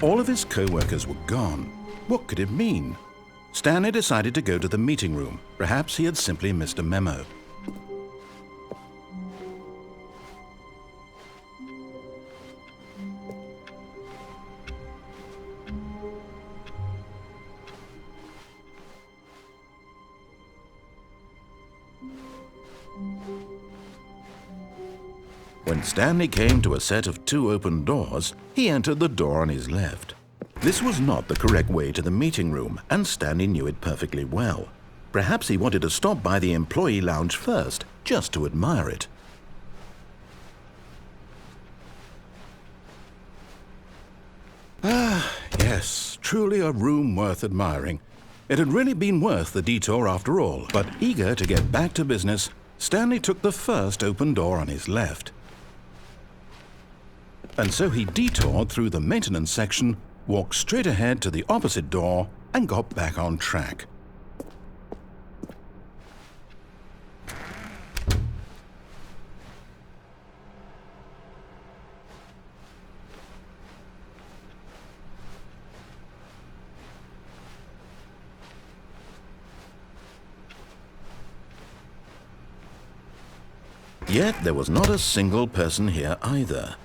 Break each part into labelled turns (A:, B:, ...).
A: All of his co-workers were gone. What could it mean? Stanley decided to go to the meeting room. Perhaps he had simply missed a memo. When Stanley came to a set of 2 open doors, he entered the door on his left. This was not the correct way to the meeting room, and Stanley knew it perfectly well. Perhaps he wanted to stop by the employee lounge first, just to admire it. Ah, yes, truly a room worth admiring. It had really been worth the detour after all, but eager to get back to business, Stanley took the first open door on his left. And so he detoured through the maintenance section, walked straight ahead to the opposite door, and got back on track. Yet there was not a single person here either.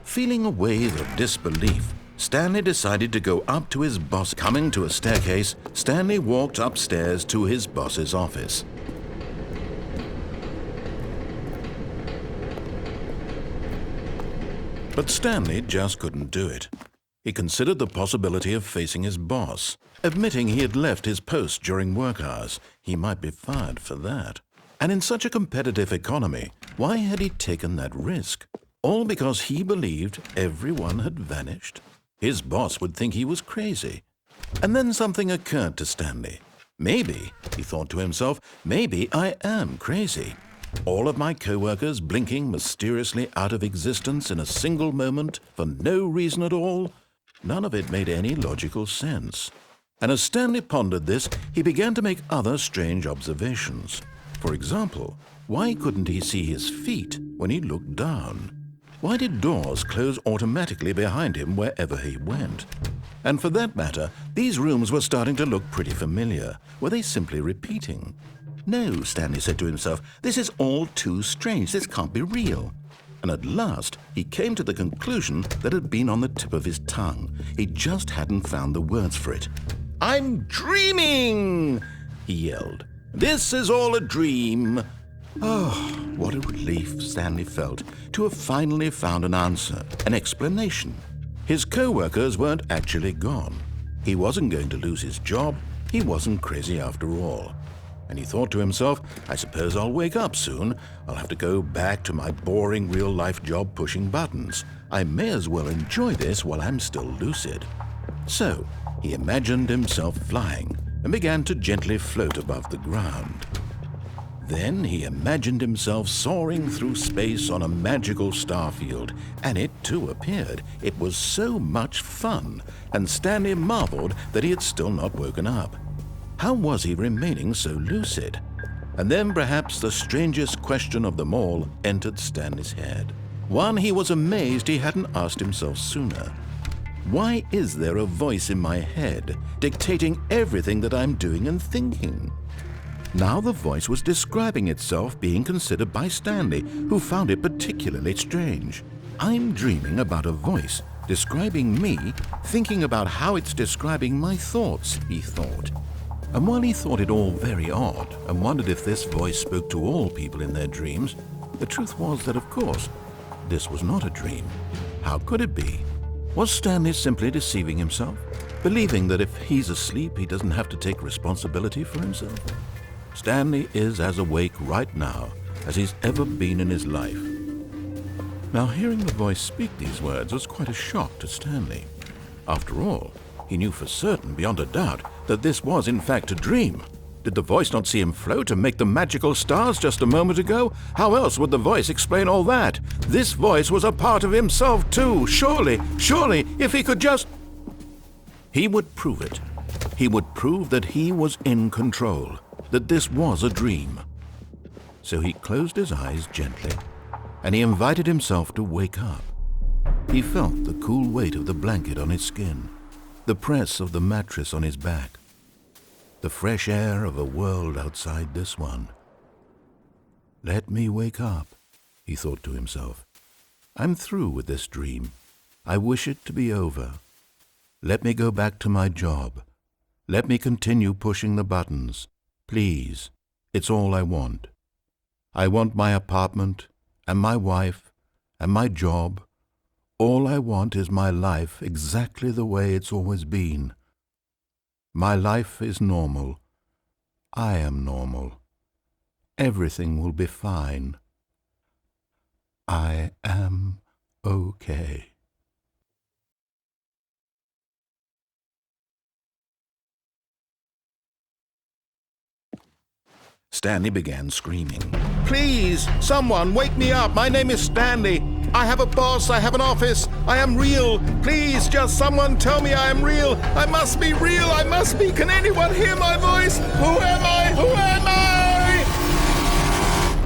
A: Feeling a wave of disbelief, Stanley decided to go up to his boss. Coming to a staircase, Stanley walked upstairs to his boss's office. But Stanley just couldn't do it. He considered the possibility of facing his boss. Admitting he had left his post during work hours, he might be fired for that. And in such a competitive economy, why had he taken that risk? All because he believed everyone had vanished? His boss would think he was crazy. And then something occurred to Stanley. Maybe, he thought to himself, maybe I am crazy. All of my co-workers blinking mysteriously out of existence in a single moment for no reason at all? None of it made any logical sense. And as Stanley pondered this, he began to make other strange observations. For example, why couldn't he see his feet when he looked down? Why did doors close automatically behind him wherever he went? And for that matter, these rooms were starting to look pretty familiar. Were they simply repeating? No, Stanley said to himself, this is all too strange. This can't be real. And at last, he came to the conclusion that had been on the tip of his tongue. He just hadn't found the words for it. "I'm dreaming!" he yelled. "This is all a dream." Oh, what a relief Stanley felt to have finally found an answer, an explanation. His co-workers weren't actually gone. He wasn't going to lose his job. He wasn't crazy after all. And he thought to himself, I suppose I'll wake up soon. I'll have to go back to my boring real-life job pushing buttons. I may as well enjoy this while I'm still lucid. So he imagined himself flying and began to gently float above the ground. Then he imagined himself soaring through space on a magical starfield, and it too appeared. It was so much fun, and Stanley marveled that he had still not woken up. How was he remaining so lucid? And then perhaps the strangest question of them all entered Stanley's head. One he was amazed he hadn't asked himself sooner. Why is there a voice in my head dictating everything that I'm doing and thinking? Now the voice was describing itself being considered by Stanley, who found it particularly strange. I'm dreaming about a voice describing me, thinking about how it's describing my thoughts, he thought. And while he thought it all very odd and wondered if this voice spoke to all people in their dreams, the truth was that, of course, this was not a dream. How could it be? Was Stanley simply deceiving himself, believing that if he's asleep, he doesn't have to take responsibility for himself? Stanley is as awake right now as he's ever been in his life. Now, hearing the voice speak these words was quite a shock to Stanley. After all, he knew for certain, beyond a doubt, that this was in fact a dream. Did the voice not see him float and make the magical stars just a moment ago? How else would the voice explain all that? This voice was a part of himself too. Surely, if he could just... He would prove it. He would prove that he was in control, that this was a dream. So he closed his eyes gently, and he invited himself to wake up. He felt the cool weight of the blanket on his skin, the press of the mattress on his back, the fresh air of a world outside this one. Let me wake up, he thought to himself. I'm through with this dream. I wish it to be over. Let me go back to my job. Let me continue pushing the buttons. Please, it's all I want. I want my apartment and my wife and my job. All I want is my life exactly the way it's always been. My life is normal. I am normal. Everything will be fine. I am okay. Stanley began screaming. Please, someone, wake me up. My name is Stanley. I have a boss. I have an office. I am real. Please, just someone tell me I am real. I must be real. I must be. Can anyone hear my voice? Who am I? Who am I?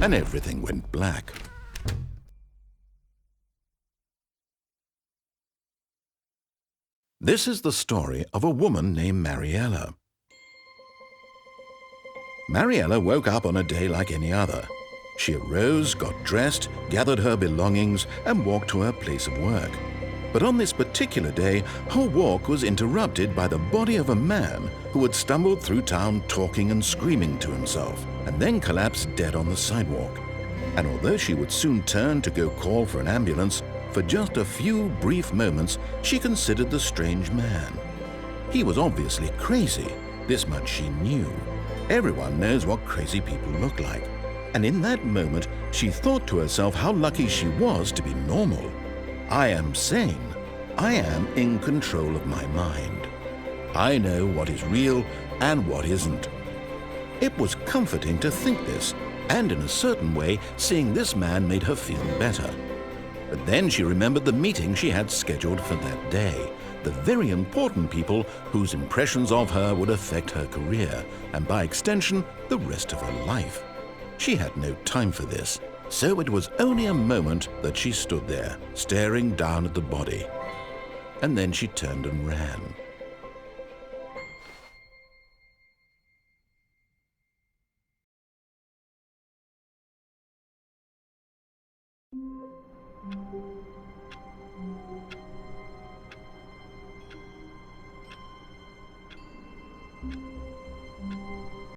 A: And everything went black. This is the story of a woman named Mariella. Mariella woke up on a day like any other. She arose, got dressed, gathered her belongings, and walked to her place of work. But on this particular day, her walk was interrupted by the body of a man who had stumbled through town talking and screaming to himself, and then collapsed dead on the sidewalk. And although she would soon turn to go call for an ambulance, for just a few brief moments she considered the strange man. He was obviously crazy, this much she knew. Everyone knows what crazy people look like. And in that moment, she thought to herself how lucky she was to be normal. I am sane. I am in control of my mind. I know what is real and what isn't. It was comforting to think this, and in a certain way, seeing this man made her feel better. But then she remembered the meeting she had scheduled for that day. The very important people whose impressions of her would affect her career, and by extension, the rest of her life. She had no time for this, so it was only a moment that she stood there, staring down at the body. And then she turned and ran.